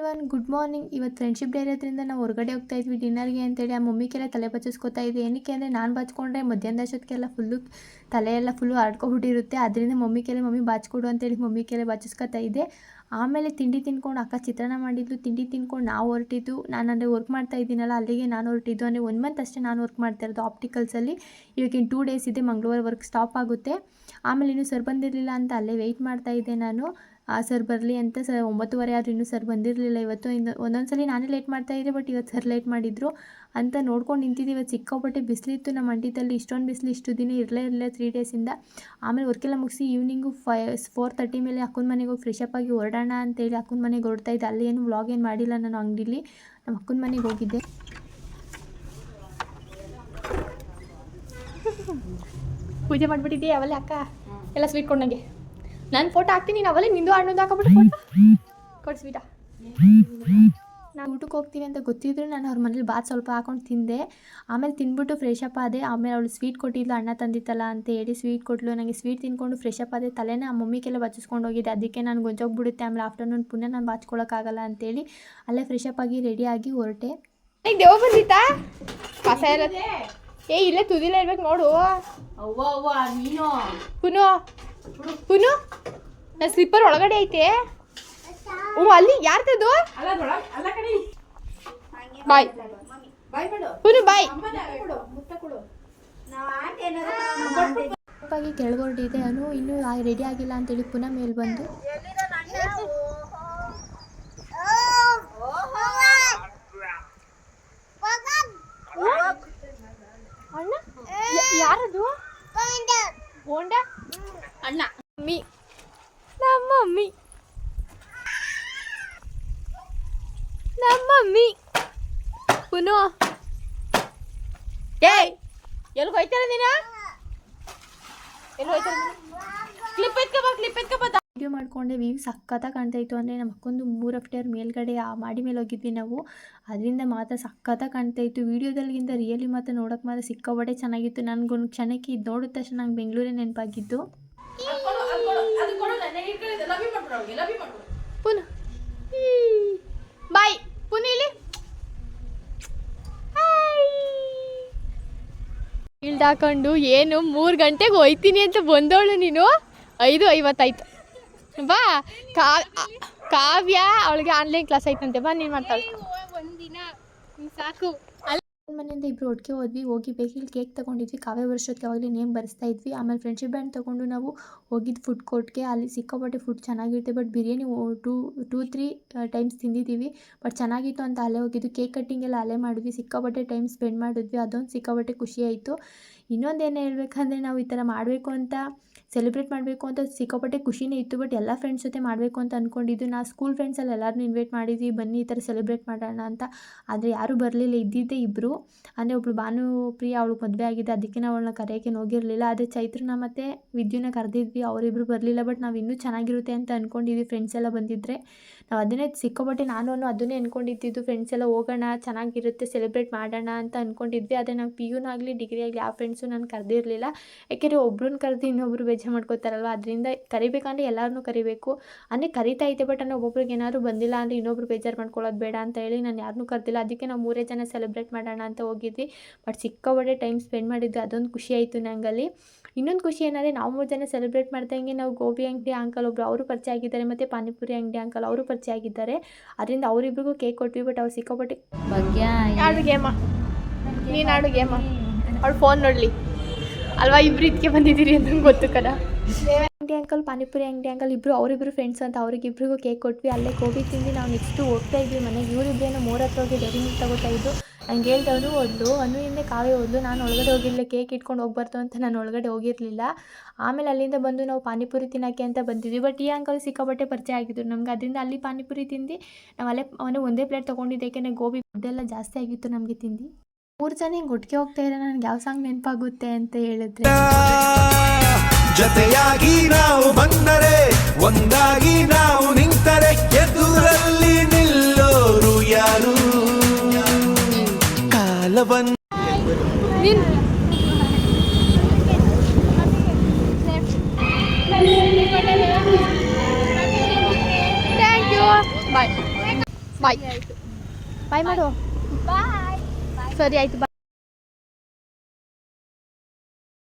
Everyone, good morning. ಇವತ್ತು friendship day ಇರೋದ್ರಿಂದ ನಾವು ಹೊರಗಡೆ ಹೋಗ್ತಾ ಇದ್ವಿ ಡಿನ್ನರ್ಗೆ ಅಂತೇಳಿ. ಆ ಮಮ್ಮಿಗೆಲ್ಲ ತಲೆ ಬಚ್ಚಿಸ್ಕೊತಾ ಇದ್ದೆ. ಏನಕ್ಕೆ ಅಂದರೆ ನಾನು ಬಾಚ್ಕೊಂಡ್ರೆ ಮಧ್ಯಾಹ್ನ ಅಷ್ಟೊತ್ತಿಗೆಲ್ಲ ತಲೆಯೆಲ್ಲ ಫುಲ್ಲು ಹರಡ್ಕೊಬಿಟ್ಟಿರುತ್ತೆ. ಅದರಿಂದ ಮಮ್ಮಿ ಬಾಚ್ಕೊಡು ಅಂತೇಳಿ ಮಮ್ಮಿಗೆಲ್ಲ ಬಾಚಿಸ್ಕೊತಾ ಇದ್ದೆ. ಆಮೇಲೆ ತಿಂಡಿ ತಿನ್ಕೊಂಡು ಅಕ್ಕ ಚಿತ್ರಾನ್ನ ಮಾಡಿದ್ಲು. ತಿಂಡಿ ತಿನ್ಕೊಂಡು ನಾವು ಹೊರಟಿದ್ದು. ನಾನು ಅಂದರೆ ವರ್ಕ್ ಮಾಡ್ತಾ ಇದ್ದೀನಲ್ಲ, ಅಲ್ಲಿಗೆ ನಾನು ಹೊರಟಿದ್ದು. ಅಂದರೆ 1 ಮಂತ್ ಅಷ್ಟೇ ನಾನು ವರ್ಕ್ ಮಾಡ್ತಾ ಇರೋದು ಆಪ್ಟಿಕಲ್ಸಲ್ಲಿ. ಇವಾಗಿನ 2 ಡೇಸ್ ಇದೆ, ಮಂಗಳವಾರ ವರ್ಕ್ ಸ್ಟಾಪ್ ಆಗುತ್ತೆ. ಆಮೇಲೆ ಇನ್ನೂ ಸರ್ ಬಂದಿರಲಿಲ್ಲ ಅಂತ ಅಲ್ಲೇ ವೆಯ್ಟ್ ಮಾಡ್ತಾ ಇದ್ದೆ ನಾನು. ಸರ್ ಬರಲಿ ಅಂತ. 9:30 ಆದರೂ ಇನ್ನೂ ಸರ್ ಬಂದಿರಲಿಲ್ಲ ಇವತ್ತು. ಒಂದೊಂದು ಸಲ ನಾನೇ ಲೇಟ್ ಮಾಡ್ತಾಯಿದ್ದೆ, ಬಟ್ ಇವತ್ತು ಸರ್ ಲೇಟ್ ಮಾಡಿದರು ಅಂತ ನೋಡ್ಕೊಂಡು ನಿಂತಿದ್ದೆ. ಇವತ್ತು ಸಿಕ್ಕಾಪಟ್ಟೆ ಬಿಸಿಲಿತ್ತು ನಮ್ಮ ಮಂಡ್ಯದಲ್ಲಿ. ಇಷ್ಟೊಂದು ಬಿಸಿಲು ಇಷ್ಟು ದಿನ ಇರಲಿಲ್ಲ 3 ಡೇಸಿಂದ. ಆಮೇಲೆ ವರ್ಕೆಲ್ಲ ಮುಗಿಸಿ ಈವ್ನಿಂಗು 4:30 ಮೇಲೆ ಅಕ್ಕನ ಮನೆಗೆ ಹೋಗಿ ಫ್ರೆಶಪ್ ಆಗಿ ಹೊರಡೋಣ ಅಂತೇಳಿ ಅಕ್ಕನ ಮನೆಗೆ ಹೊರಡ್ತಾ ಇದ್ದೆ. ಅಲ್ಲಿ ಏನು ವ್ಲಾಗ್ ಏನು ಮಾಡಿಲ್ಲ ನಾನು ಅಂಗಡಿಲಿ. ನಮ್ಮ ಅಕ್ಕನ ಮನೆಗೆ ಹೋಗಿದ್ದೆ. ಪೂಜೆ ಮಾಡಿಬಿಟ್ಟಿದ್ದೆ ಅವಲ್ಲೇ ಅಕ್ಕ ಎಲ್ಲ ಸ್ವೀಟ್ ಕೊಡಂಗೆ. ನಾನು ಫೋಟೋ ಹಾಕ್ತೀನಿ, ನೀನು ಅವಲ್ಲೇ ನಿಂದು ಹಣ್ಣೊಂದು ಹಾಕೊಬಿಟ್ಟು ಫೋಟೋ ಕೊಡಿಸ್ಬಿಟ್ಟಾ. ನಾನು ಊಟಕ್ಕೆ ಹೋಗ್ತೀನಿ ಅಂತ ಗೊತ್ತಿದ್ರು ನಾನು ಅವ್ರ ಮನೇಲಿ ಬಾತ್ ಸ್ವಲ್ಪ ಹಾಕೊಂಡು ತಿಂದೆ. ಆಮೇಲೆ ತಿಂದ್ಬಿಟ್ಟು ಫ್ರೆಶಪ್ ಆದೆ. ಆಮೇಲೆ ಅವಳು ಸ್ವೀಟ್ ಕೊಟ್ಟಿದ್ಲು, ಅಣ್ಣ ತಂದಿತ್ತಲ್ಲ ಅಂತ ಹೇಳಿ ಸ್ವೀಟ್ ಕೊಟ್ಟಲು. ನನಗೆ ಸ್ವೀಟ್ ತಿನ್ಕೊಂಡು ಫ್ರೆಶಪ್ ಆದೆ. ತಲೆನ ಆ ಮಮ್ಮಿಗೆಲ್ಲ ಬಚ್ಚಿಸ್ಕೊಂಡು ಹೋಗಿದ್ದೆ. ಅದಕ್ಕೆ ನಾನು ಗೊಂಜೋಗ್ಬಿಡುತ್ತೆ. ಆಮೇಲೆ ಆಫ್ಟರ್ನೂನ್ ಪುನಃ ನಾನು ಬಾಚ್ಕೊಳ್ಳೋಕ್ಕಾಗಲ್ಲ ಅಂತೇಳಿ ಅಲ್ಲೇ ಫ್ರೆಶಪ್ ಆಗಿ ರೆಡಿಯಾಗಿ ಹೊರಟೆ. ಈಗ ದೇವ ಬಂದಿತ್ತಾ ಕಸ ಇರೋದೇ? ಇಲ್ಲೇ ತುದಿಲೇ ಇರ್ಬೇಕು ನೋಡು. ನೀನು ಪುನು ನನ್ನ ಸ್ಲಿಪ್ಪರ್ ಒಳಗಡೆ ಐತೆ. ಅಲ್ಲಿ ಯಾರ್ದದು? ಬಾಯ್ ಪುನು ಬಾಯ್. ಕೆಳಗೊರಟಿದೆ ಅನು. ಇನ್ನೂ ರೆಡಿ ಆಗಿಲ್ಲ ಅಂತೇಳಿ ಪುನಃ ಮೇಲೆ ಬಂದು ಅಣ್ಣ ಯಾರದು? ಹೋಂಡ ಅಣ್ಣ ಮಮ್ಮಿ, ನಮ್ಮ ಮಮ್ಮಿ ಪುನು. ಎಲ್ಲಿ ಹೋಯ್ತಾರ ನೀನು? ಎಲ್ಲಿ ಹೋಯ್ತಾರ? ಕ್ಲಿಪ್ ಎತ್ಕೊ. ವಿಡಿಯೋ ಮಾಡ್ಕೊಂಡೆ. ವ್ಯೂ ಸಖತ್ತಾಗಿ ಕಾಣ್ತಾ ಇತ್ತು. ಅಂದರೆ ನಮ್ಮ ಅಕ್ಕೊಂದು 3 ಫ್ಲೋರ್ ಮೇಲ್ಗಡೆ ಆ ಮಾಡಿ ಮೇಲೆ ಹೋಗಿದ್ವಿ ನಾವು. ಅದರಿಂದ ಮಾತ್ರ ಸಖತ್ತಾಗಿ ಕಾಣ್ತಾ ಇತ್ತು. ವೀಡಿಯೋದಲ್ಲಿಗಿಂತ ರಿಯಲಿ ಮಾತ್ರ ನೋಡೋಕೆ ಮಾತ್ರ ಸಿಕ್ಕಾಪಟ್ಟೆ ಚೆನ್ನಾಗಿತ್ತು. ನನಗೊಂದು ಕ್ಷಣಕ್ಕೆ ಇದು ನೋಡಿದ ತಕ್ಷಣ ನಂಗೆ ಬೆಂಗಳೂರೇ ನೆನಪಾಗಿದ್ದು. ಪುನಃ ಬಾಯ್ ಪುನಃ ಇಲ್ಲಿ ಇಲ್ಡ್ ಹಾಕೊಂಡು ಏನು 3 ಗಂಟೆಗೆ ಹೋಯ್ತೀನಿ ಅಂತ ಬಂದವಳು ನೀನು. 5:50 ಆಯ್ತು. ಬಾ ಕಾವ್ಯ ಅವಳಿಗೆ ಆನ್ಲೈನ್ ಕ್ಲಾಸ್ ಐತಂತೆ. ಬಾ ನೀನು ಮಾಡ್ತಾಳೆ ಒಂದಿನ ಸಾಕು. ಮನೆಯಿಂದ ಇಬ್ಬರು ಒಟ್ಟಿಗೆ ಹೋದ್ವಿ. ಹೋಗಿ ಬೇಕಿಲ್ಲಿ ಕೇಕ್ ತೊಗೊಂಡಿದ್ವಿ. ಕಾವ್ಯ ವರ್ಷಕ್ಕೆ ಅವಾಗಲೇ ನೇಮ್ ಬರೆಸ್ತಾ ಇದ್ವಿ. ಆಮೇಲೆ ಫ್ರೆಂಡ್ಶಿಪ್ ಬ್ಯಾಂಡ್ ತೊಗೊಂಡು ನಾವು ಹೋಗಿದ್ದು ಫುಡ್ ಕೋರ್ಟ್ಗೆ. ಅಲ್ಲಿ ಸಿಕ್ಕಾಪಟ್ಟೆ ಫುಡ್ ಚೆನ್ನಾಗಿರುತ್ತೆ. ಬಟ್ ಬಿರಿಯಾನಿ 2-3 ಟೈಮ್ಸ್ ತಿಂದಿದ್ದೀವಿ. ಬಟ್ ಚೆನ್ನಾಗಿತ್ತು ಅಂತ ಅಲ್ಲೇ ಹೋಗಿದ್ದು. ಕೇಕ್ ಕಟ್ಟಿಂಗ್ ಎಲ್ಲ ಅಲ್ಲೇ ಮಾಡಿದ್ವಿ. ಸಿಕ್ಕಾಪಟ್ಟೆ ಟೈಮ್ ಸ್ಪೆಂಡ್ ಮಾಡಿದ್ವಿ. ಅದೊಂದು ಸಿಕ್ಕಾಪಟ್ಟೆ ಖುಷಿ ಆಯಿತು. ಇನ್ನೊಂದೇನು ಹೇಳ್ಬೇಕಂದ್ರೆ ನಾವು ಈ ಥರ ಮಾಡಬೇಕು ಅಂತ ಸೆಲೆಬ್ರೇಟ್ ಮಾಡಬೇಕು ಅಂತ ಸಿಕ್ಕಾಪಟ್ಟೆ ಖುಷಿನೇ ಇತ್ತು. ಬಟ್ ಎಲ್ಲ ಫ್ರೆಂಡ್ಸ್ ಜೊತೆ ಮಾಡಬೇಕು ಅಂತ ಅಂದ್ಕೊಂಡಿದ್ದು. ನಾ ಸ್ಕೂಲ್ ಫ್ರೆಂಡ್ಸಲ್ಲಿ ಎಲ್ಲರನ್ನೂ ಇನ್ವೈಟ್ ಮಾಡಿದ್ವಿ, ಬನ್ನಿ ಈ ಥರ ಸೆಲೆಬ್ರೇಟ್ ಮಾಡೋಣ ಅಂತ. ಆದರೆ ಯಾರೂ ಬರಲಿಲ್ಲ. ಇದ್ದಿದ್ದೇ ಇಬ್ಬರು. ಅಂದರೆ ಒಬ್ಬಳು ಭಾನುಪ್ರಿಯ, ಅವಳಿಗೆ ಮದುವೆ ಆಗಿದೆ. ಅದಕ್ಕೆ ನಾವು ಅವಳನ್ನ ಕರೆಯೋಕ್ಕೆ ಹೋಗಿರಲಿಲ್ಲ. ಅದೇ ಚೈತ್ರನ ಮತ್ತು ವಿದ್ಯುನ ಕರೆದಿದ್ವಿ, ಅವರಿಬ್ಬರು ಬರಲಿಲ್ಲ. ಬಟ್ ನಾವು ಇನ್ನೂ ಚೆನ್ನಾಗಿರುತ್ತೆ ಅಂತ ಅಂದ್ಕೊಂಡಿದ್ವಿ ಫ್ರೆಂಡ್ಸ್ ಎಲ್ಲ ಬಂದಿದ್ದರೆ. ನಾವು ಅದನ್ನೇ ಸಿಕ್ಕಾಪಟ್ಟೆ ನಾನು ಅದನ್ನೇ ಅಂದ್ಕೊಂಡಿದ್ದು. ಫ್ರೆಂಡ್ಸ್ ಎಲ್ಲ ಹೋಗೋಣ, ಚೆನ್ನಾಗಿರುತ್ತೆ, ಸೆಲೆಬ್ರೇಟ್ ಮಾಡೋಣ ಅಂತ ಅಂದ್ಕೊಂಡಿದ್ವಿ. ಆದರೆ ನಾವು PUನಾಗಲಿ ಡಿಗ್ರಿ ಆಗಲಿ ಯಾವ ಫ್ರೆಂಡ್ಸು ನಾನು ಕರೆದಿರಲಿಲ್ಲ. ಯಾಕೆಂದರೆ ಒಬ್ರನ್ನ ಕರೆದು ಇನ್ನೊಬ್ರು ಬೇಜಾರು ಮಾಡ್ಕೋತಾರಲ್ವ. ಅದರಿಂದ ಕರಿಬೇಕಂದ್ರೆ ಎಲ್ಲರನ್ನೂ ಕರಿಬೇಕು. ಅಂದರೆ ಕರಿತಾ ಇದ್ದೆ. ಬಟ್ ನಾನು ಒಬ್ಬೊಬ್ರಿಗೆ ಏನಾದರೂ ಬಂದಿಲ್ಲ ಅಂದರೆ ಇನ್ನೊಬ್ರು ಬೇಜಾರು ಮಾಡ್ಕೊಳ್ಳೋದು ಬೇಡ ಅಂತ ಹೇಳಿ ನಾನು ಯಾರನ್ನೂ ಕರೆದಿಲ್ಲ. ಅದಕ್ಕೆ ನಾವು 3 ಜನ ಸೆಲೆಬ್ರೇಟ್ ಮಾಡೋಣ ಅಂತ ಹೋಗಿದ್ವಿ. ಬಟ್ ಸಿಕ್ಕಾಪಟ್ಟೆ ಟೈಮ್ ಸ್ಪೆಂಡ್ ಮಾಡಿದ್ದು. ಅದೊಂದು ಖುಷಿ ಆಯಿತು ನನಗಲ್ಲಿ. ಇನ್ನೊಂದು ಖುಷಿ ಏನಂದರೆ ನಾವು 3 ಜನ ಸೆಲೆಬ್ರೇಟ್ ಮಾಡ್ದಂಗೆ ನಾವು ಗೋಬಿ ಅಂಗಡಿ ಅಂಕಲ್ ಒಬ್ಬರು ಅವರು ಪರಿಚಯ ಆಗಿದ್ದಾರೆ. ಮತ್ತು ಪಾನಿಪುರಿ ಅಂಗಡಿ ಅಂಕಲ್ ಅವರು ಪರಿಚಯ ಆಗಿದ್ದಾರೆ. ಅದರಿಂದ ಅವರಿಬ್ರಿಗೂ ಕೇಕ್ ಕೊಟ್ವಿ. ಬಟ್ ಅವ್ರು ಸಿಕ್ಕಾಪಟ್ಟೆ ಆಡು ಗೇಮ, ನೀನು ಆಡು ಗೇಮ. ಅವ್ಳು ಫೋನ್ ನೋಡಲಿ ಅಲ್ವಾ. ಇಬ್ಬರು ಇದಕ್ಕೆ ಬಂದಿದ್ದೀರಿ ಅಂತ ಗೊತ್ತು ಕದ. ಅಂಗಡಿ ಅಂಕಲ್, ಪಾನಿಪುರಿ ಅಂಗಡಿ ಅಂಕಲ್ ಇಬ್ಬರು ಅವರಿಬ್ಬರು ಫ್ರೆಂಡ್ಸ್ ಅಂತ ಅವ್ರಿಗಿಬ್ರಿಗೂ ಕೇಕ್ ಕೊಟ್ವಿ. ಅಲ್ಲೇ ಗೋಬಿ ತಿಂದು ನಾವು ನೆಕ್ಸ್ಟು ಹೋಗ್ತಾ ಇದ್ವಿ ಮನೆಗೆ. ಇವರಿಬ್ಬರೇನೋ 3 ಹತ್ರ ಹೋಗಿ ಡೈರಿ ಮಿಲ್ಕ್ ತಗೋತಾ ಇದ್ದು. ನಂಗೆ ಹೇಳ್ದವನು ಹೋದ್ಲು, ಹಿಂದೆ ಕಾವೇ ಹೋದ್ಲು. ನಾನು ಒಳಗಡೆ ಹೋಗಿರಲಿಲ್ಲ, ಕೇಕ್ ಇಟ್ಕೊಂಡು ಹೋಗ್ಬಾರ್ದು ಅಂತ ನಾನು ಒಳಗಡೆ ಹೋಗಿರಲಿಲ್ಲ. ಆಮೇಲೆ ಅಲ್ಲಿಂದ ಬಂದು ನಾವು ಪಾನಿಪುರಿ ತಿನ್ನೋಕ್ಕೆ ಅಂತ ಬಂದಿದ್ವಿ. ಬಟ್ ಈ ಅಂಕಲ್ ಸಿಕ್ಕಾಪಟ್ಟೆ ಪರಿಚಯ ಆಗಿದ್ರು ನಮ್ಗೆ. ಅದರಿಂದ ಅಲ್ಲಿ ಪಾನಿಪುರಿ ತಿಂದು ನಾವು ಅವನೇ ಒಂದೇ ಪ್ಲೇಟ್ ತೊಗೊಂಡಿದ್ದೆ. ಯಾಕೆಂದರೆ ಗೋಬಿ ಫುಡ್ಡೆಲ್ಲ ಜಾಸ್ತಿ ಆಗಿತ್ತು ನಮಗೆ ತಿಂದು. 3 ಜನ ಹಿಂಗೆ ಒಟ್ಟಿಗೆ ಹೋಗ್ತಾ ಇರೋ ನನಗೆ ಯಾವ ಸಾಂಗ್ ನೆನಪಾಗುತ್ತೆ ಅಂತ ಹೇಳಿದ್ರೆ, ಜೊತೆಯಾಗಿ ನಾವು ಬಂದರೆ ಒಂದಾಗಿ ನಾವು ನಿಂತರೆ ಎದುರಲ್ಲಿ ನಿಲ್ಲೋರು ಯಾರು? ಕಾಲವನ್ನು ಥ್ಯಾಂಕ್ ಯು ಬಾಯ್. ಬಾಯ್ ಆಯ್ತು ಬಾಯ್ ಮಾಡು ಬಾಯ್ ಸರಿ ಆಯ್ತು ಬಾಯ್